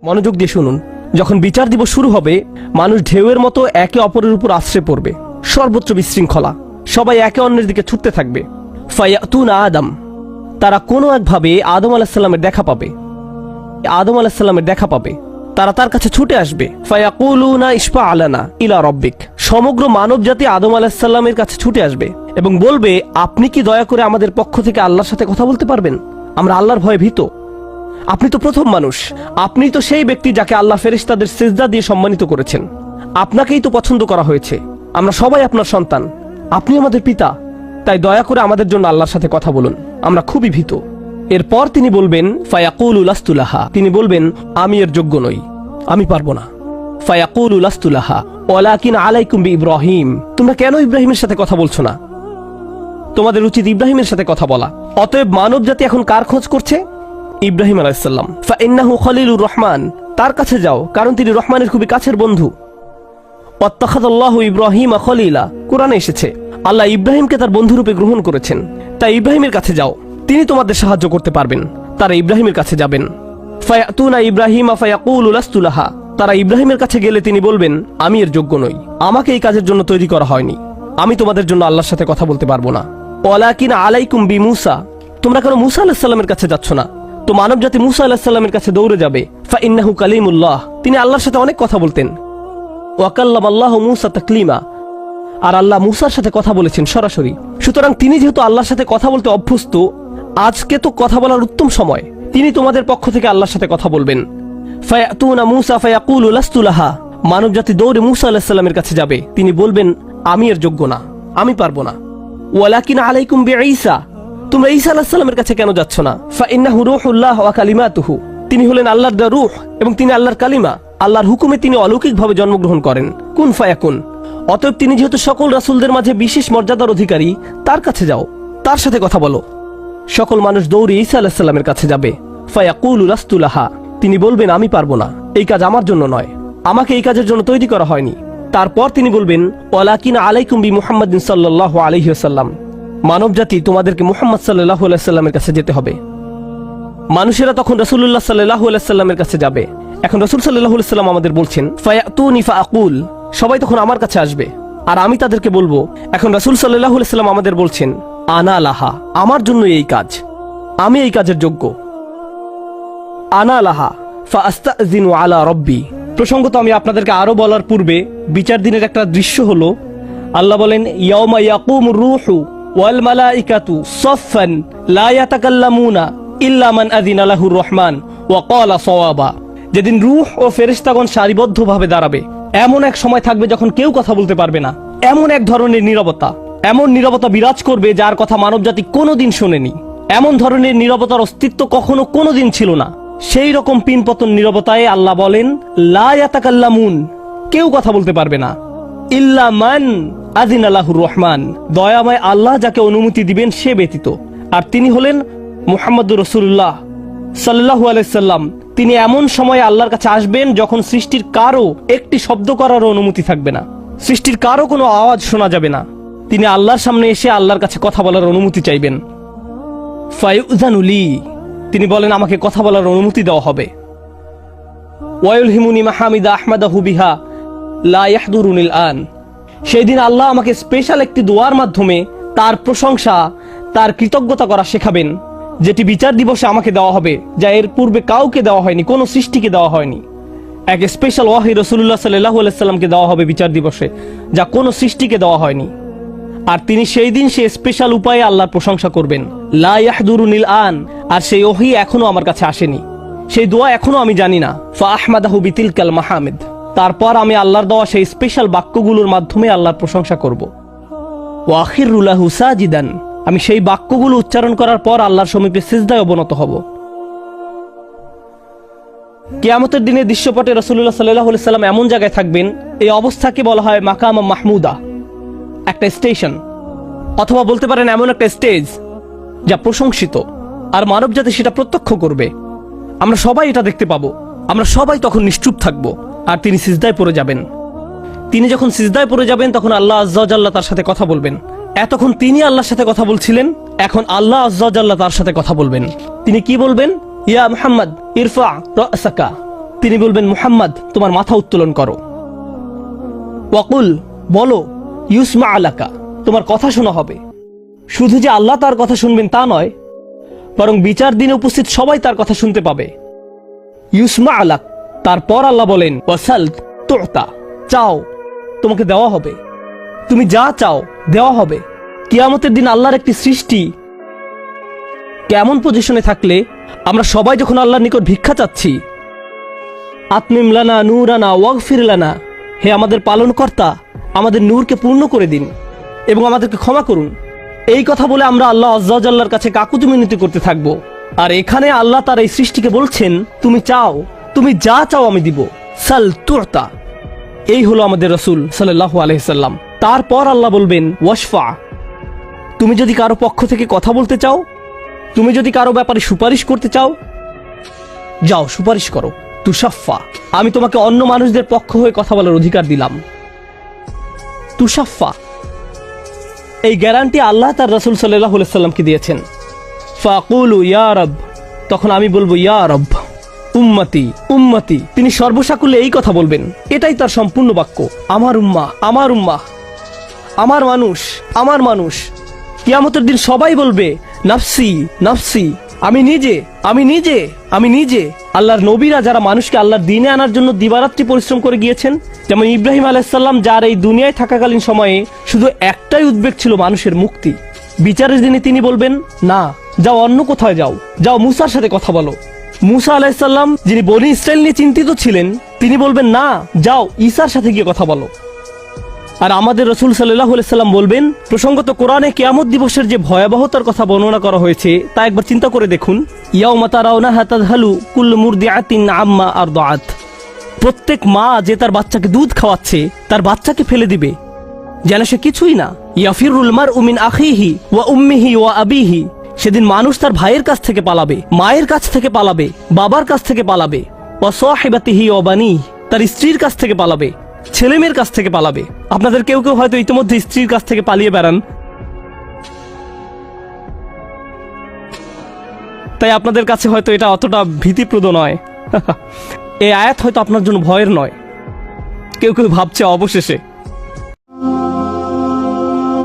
মনোযোগ দিয়ে শুনুন। যখন বিচার দিবস শুরু হবে, মানুষ ঢেউয়ের মতো একে অপরের উপর আশ্রে পড়বে, সর্বত্র বিশৃঙ্খলা, সবাই একে অন্যের দিকে ছুটতে থাকবে। ফায়াতুনা আদম, তারা কোনো একভাবে আদম আলাইহিস সালামের দেখা পাবে, তারা তার কাছে ছুটে আসবে। ফায়াকুলুনা ইশফা আলানা ইলা রব্বিক, সমগ্র মানব জাতি আদম আলাইহিস সালামের কাছে ছুটে আসবে এবং বলবে, আপনি কি দয়া করে আমাদের পক্ষ থেকে আল্লাহর সাথে কথা বলতে পারবেন? আমরা আল্লাহর ভয়ে ভীত। আপনি তো প্রথম মানুষ, আপনি তো সেই ব্যক্তি যাকে আল্লাহ ফেরেশতাদের সিজদা দিয়ে সম্মানিত করেছেন, আপনাকেই তো পছন্দ করা হয়েছে, আমরা সবাই আপনার সন্তান, আপনি আমাদের পিতা, তাই দয়া করে আমাদের জন্য আল্লাহর সাথে কথা বলুন, আমরা খুবই ভীত। এরপর তিনি বলবেন, ফায়াকুলু লাস্তু লাহা, তিনি বলবেন, আমি এর যোগ্য নই, আমি পারবো না। ফায়াকুলু লাস্তু লাহা ওয়ালাকিন আলাইকুম বিইব্রাহিম, তোমরা কেন ইব্রাহিমের সাথে কথা বলছো না? তোমাদের উচিত ইব্রাহিমের সাথে কথা বলা। অতএব মানব জাতি এখন কার খোঁজ করছে? ইব্রাহিম আলাইহিস সালাম। ফাইন্নাহু খলিলুর রহমান, তার কাছে যাও, কারণ তিনি রহমানের খুবই কাছের বন্ধু। ওয়াত্তাখাযাল্লাহু ইব্রাহিমা খলিলা, কোরআনে এসেছে আল্লাহ ইব্রাহিমকে তার বন্ধুরূপে গ্রহণ করেছেন। তাই ইব্রাহিমের কাছে যাও, তিনি তোমাদের সাহায্য করতে পারবেন। তারা ইব্রাহিমের কাছে যাবেন। ফায়াতুনা ইব্রাহিমা ফায়াকুলু লাস্তু লাহা, তারা ইব্রাহিমের কাছে গেলে তিনি বলবেন, আমি এর যোগ্য নই, আমাকে এই কাজের জন্য তৈরি করা হয়নি, আমি তোমাদের জন্য আল্লাহর সাথে কথা বলতে পারবো না। ওয়ালাকিন আলাইকুম বিমূসা, তোমরা কেন মূসা আলাইহিস সালামের কাছে যাচ্ছ না? তো মানব জাতি মূসা আলাইহিস সালামের কাছে দৌড়ে যাবে। ফাইন্নাহু কালিমুল্লাহ, তিনি আল্লাহর সাথে অনেক কথা বলতেন। ওয়া কাল্লামাল্লাহু মূসা তাকলিমা, আর আল্লাহ মূসার সাথে কথা বলেছেন সরাসরি। সুতরাং তিনি যেহেতু আল্লাহর সাথে কথা বলতে অভ্যস্ত, আজকে তো কথা বলার উত্তম সময়, তিনি তোমাদের পক্ষ থেকে আল্লাহর সাথে কথা বলবেন। ফায়াতুনা মূসা ফায়াকুলু লাস্তু লাহা, মানব জাতি দৌড়ে মূসা আলাইহিস সালামের কাছে যাবে, তিনি বলবেন, আমি এর যোগ্য না, আমি পারবো না। ওয়ালাকিন আলাইকুম বিঈসা, তোমরা ঈসা আলাইহিস সালামের কাছে কেন যাচ্ছ না? ফাইন্নাহু রূহুল্লাহ ওয়া কালিমাতুহু, তিনি হলেন আল্লাহর দেওয়া রূহ এবং তিনি আল্লাহর কালিমা, আল্লাহর হুকুমে তিনি অলৌকিকভাবে জন্মগ্রহণ করেন। কুন ফায়াকুন, অতএব তিনি যেহেতু সকল রাসূলদের মাঝে বিশেষ মর্যাদার অধিকারী, তার কাছে যাও, তার সাথে কথা বলো। সকল মানুষ দৌড়ে ঈসা আলাইহিস সালামের কাছে যাবে। ফায়াকুলু লাস্তু লাহা, তিনি বলবেন, আমি পারবো না, এই কাজ আমার জন্য নয়, আমাকে এই কাজের জন্য তৈরি করা হয়নি। তারপর তিনি বলবেন, ওয়ালাকিন আলাইকুম বিমুহাম্মাদিন সাল্লাল্লাহু আলাইহি ওয়াসাল্লাম, মানব জাতি তোমাদেরকে মুহাম্মদ সাল্লাল্লাহু আলাইহি ওয়াসাল্লামের কাছে যেতে হবে। মানুষেরা তখন রাসূলুল্লাহ সাল্লাল্লাহু আলাইহি ওয়াসাল্লামের কাছে যাবে। এখন রাসূল সাল্লাল্লাহু আলাইহি ওয়াসাল্লাম আমাদের বলছেন, ফায়াতুনি ফাআকুল, সবাই তখন আমার কাছে আসবে আর আমি তাদেরকে বলবো। এখন রাসূল সাল্লাল্লাহু আলাইহি ওয়াসাল্লাম আমাদের বলছেন, আনা লাহা, আমার জন্য এই কাজ, আমি এই কাজের যোগ্য। আনা লাহা ফাআস্তাযিনু আলা রব্বি, প্রসঙ্গত আমি আপনাদেরকে আরো বলার পূর্বে বিচার দিনের একটা দৃশ্য হলো, আল্লাহ বলেন, ইয়াউমা ইয়াকুমুর রূহু ওয়াল মালাইকাতু সাফফান লা ইয়াতাকাল্লামুনা ইল্লা মান আযিনা লাহুর রহমান ওয়া ক্বালা সাওয়াবা, যেদিন রূহ ও ফেরেশতাগণ সারিবদ্ধভাবে দাঁড়াবে, এমন এক সময় থাকবে যখন কেউ কথা বলতে পারবে না, এমন এক ধরনের নীরবতা, এমন নীরবতা বিরাজ করবে যার কথা মানবজাতি কোনোদিন শোনেনি, এমন ধরনের নীরবতার অস্তিত্ব কখনো কোনোদিন ছিল না। সেই রকম পিনপতন নীরবতায় আল্লাহ বলেন, লা ইয়াতাকাল্লামুন, কেউ কথা বলতে পারবে না, ইল্লা মান আযিনা লাহুর রহমান, দয়াময় আল্লাহ যাকে অনুমতি দিবেন সে ব্যতীত, আর তিনি হলেন মুহাম্মদুর রাসূলুল্লাহ সাল্লাল্লাহু আলাইহি সাল্লাম। তিনি এমন সময় আল্লাহর কাছে আসবেন যখন সৃষ্টির কারো একটি শব্দ করার অনুমতি থাকবে না, সৃষ্টির কারো কোনো আওয়াজ শোনা যাবে না। তিনি আল্লাহর সামনে এসে আল্লাহর কাছে কথা বলার অনুমতি চাইবেন। ফায়ুযানু লি, তিনি বলেন, আমাকে কথা বলার অনুমতি দেওয়া হবে। ওয়ায়ুলহিমুনি মাহামিদা আহমাদাহু বিহা লা ইয়াহদুরুনিল আন, সেই দিন আল্লাহ আমাকে স্পেশাল একটি দোয়ার মাধ্যমে তার প্রশংসা, তার কৃতজ্ঞতা করা শেখাবেন, যেটি বিচার দিবসে আমাকে দেওয়া হবে, যা এর পূর্বে কাউকে দেওয়া হয়নি, কোনো সৃষ্টিকে দেওয়া হয়নি। এক স্পেশাল ওয়াহি রাসূলুল্লাহ সাল্লাল্লাহু আলাইহি সাল্লামকে দেওয়া হবে বিচার দিবসে, যা কোনো সৃষ্টিকে দেওয়া হয়নি। আর তিনি সেই দিন সে স্পেশাল উপায়ে আল্লাহর প্রশংসা করবেন, লা ইয়াহদুরুনিল আন, আর সেই ওহী এখনো আমার কাছে আসেনি, সেই দোয়া এখনো আমি জানি না। ফা আহমাদাহু বিতিলকাল মাহামিদ, তারপর আমি আল্লাহর দেওয়া সেই স্পেশাল বাক্যগুলোর মাধ্যমে আল্লাহর প্রশংসা করব। ওয়া আখিরু লাহু সাজিদান, আমি সেই বাক্যগুলো উচ্চারণ করার পর আল্লাহর সমীপে সিজদায় অবনত হব। কিয়ামতের দিনে দৃশ্যপটে রাসূলুল্লাহ সাল্লাল্লাহু আলাইহি সাল্লাম এমন জায়গায় থাকবেন, এই অবস্থাকে বলা হয় মাকাম মাহমুদা, একটা স্টেশন, অথবা বলতে পারেন এমন একটা স্টেজ যা প্রশংসিত, আর মানবজাতি সেটা প্রত্যক্ষ করবে। আমরা সবাই এটা দেখতে পাবো, আমরা সবাই তখন নিশ্চুপ থাকবো, আর তিনি সিজদায় পড়ে যাবেন। তিনি যখন সিজদায় পড়ে যাবেন তখন আল্লাহ আযজা ওয়া জাল্লা তার সাথে কথা বলবেন। এতক্ষণ তিনি আল্লাহর সাথে কথা বলছিলেন, এখন আল্লাহ আযজা ওয়া জাল্লা তার সাথে কথা বলবেন। তিনি কি বলবেন? ইয়া মুহাম্মদ ইরফা রাসাকা, তিনি বলবেন, মুহাম্মদ তোমার মাথা উত্তোলন করো। ওয়াকুল বলো, ইউসমা আলাকা তোমার কথা শোনা হবে। শুধু যে আল্লাহ তার কথা শুনবেন তা নয়, বরং বিচার দিনে উপস্থিত সবাই তার কথা শুনতে পাবে। ইউসমা আলাক, তারপর আল্লাহ বলেন, ওয়াসাল তুতা চাও তোমাকে দেওয়া হবে, তুমি যা চাও দেওয়া হবে। কিয়ামতের দিন আল্লাহর একটি সৃষ্টি কেমন পজিশনে থাকলে আমরা সবাই যখন আল্লাহর নিকট ভিক্ষা চাচ্ছি, আতমিম লানা নূরানা ওয়াগফির লানা, হে আমাদের পালনকর্তা আমাদের নূরকে পূর্ণ করে দিন এবং আমাদেরকে ক্ষমা করুন, এই কথা বলে আমরা আল্লাহ আজ্জা ওয়া জাল্লার কাছে কাকুতি মিনতি করতে থাকবো। আর এখানে আল্লাহ তার এই সৃষ্টিকে বলছেন, তুমি চাও, তুমি যা চাও আমি দিব। সাল তুতা, এই হলো আমাদের রাসূল সাল্লাল্লাহু আলাইহি সাল্লাম। তারপর আল্লাহ বলবেন, ওয়াশফা, তুমি যদি কারো পক্ষ থেকে কথা বলতে চাও, তুমি যদি কারো ব্যাপারে সুপারিশ করতে চাও, যাও সুপারিশ করো। তুশাফা, আমি তোমাকে অন্য মানুষদের পক্ষ হয়ে কথা বলার অধিকার দিলাম। তুশাফা, এই গ্যারান্টি আল্লাহ তার রাসূল সাল্লাল্লাহু আলাইহি সাল্লামকে দিয়েছেন। ফাকুলু ইয়া রব, তখন আমি বলবো ইয়া রব, উম্মতি উম্মতি, তিনি সর্বসাকুল্যে এই কথা বলবেন, এটাই তার সম্পূর্ণ বাক্য, আমার উম্মাহ আমার উম্মাহ, আমার মানুষ আমার মানুষ। কিয়ামতের দিন সবাই বলবে, নাফসি নাফসি, আমি নিজে আমি নিজে আমি নিজে। আল্লাহর নবীরা যারা মানুষকে আল্লাহর দিনে আনার জন্য দিবারাত্রি পরিশ্রম করে গিয়েছেন, যেমন ইব্রাহিম আলাইহিস সালাম, যার এই দুনিয়ায় থাকাকালীন সময়ে শুধু একটাই উদ্বেগ ছিল মানুষের মুক্তি। বিচারের দিনে তিনি বলবেন, না যাও অন্য কোথায় যাও, যাও মুসার সাথে কথা বলো। মুসা আলাইহিস সালাম, যিনি বনি ইসরাইল নিয়ে চিন্তিত ছিলেন, তিনি বলবেন, না যাও ঈসার সাথে গিয়ে কথা বলো। আর আমাদের রাসূল সাল্লাল্লাহু আলাইহি সাল্লাম বলবেন, প্রসঙ্গত কোরআনে কিয়ামত দিবসের যে ভয়াবহতার কথা বর্ণনা করা হয়েছে তা একবার চিন্তা করে দেখুন। ইয়াউমা তারাউনাহা তাযহালু কুল্লু মুরদিআতিন আম্মা আরদাআত, প্রত্যেক মা যে তার বাচ্চাকে দুধ খাওয়াচ্ছে তার বাচ্চাকে ফেলে দিবে যেন সে কিছুই না। ইয়াফিরুল মারউ মিন আখিহি ওয়া উম্মিহি ওয়া আবিহি, সেদিন মানুষ তার ভাইয়ের কাছ থেকে পালাবে, মায়ের কাছ থেকে পালাবে, বাবার কাছ থেকে পালাবে। ওয়া সাহিবাতিহি ওয়া বানিহি, তার স্ত্রীর কাছ থেকে পালাবে, ছেলে মেয়ের কাছ থেকে পালাবে। আপনাদের কেউ কেউ হয়তো ইতিমধ্যে স্ত্রীর কাছ থেকে পালিয়ে বেড়ান, তাই আপনাদের কাছে হয়তো এটা অতটা ভীতিপ্রদ নয়। এই আয়াত হয়তো আপনার জন্য ভয়ের নয়। কেউ কেউ ভাবছে অবশেষে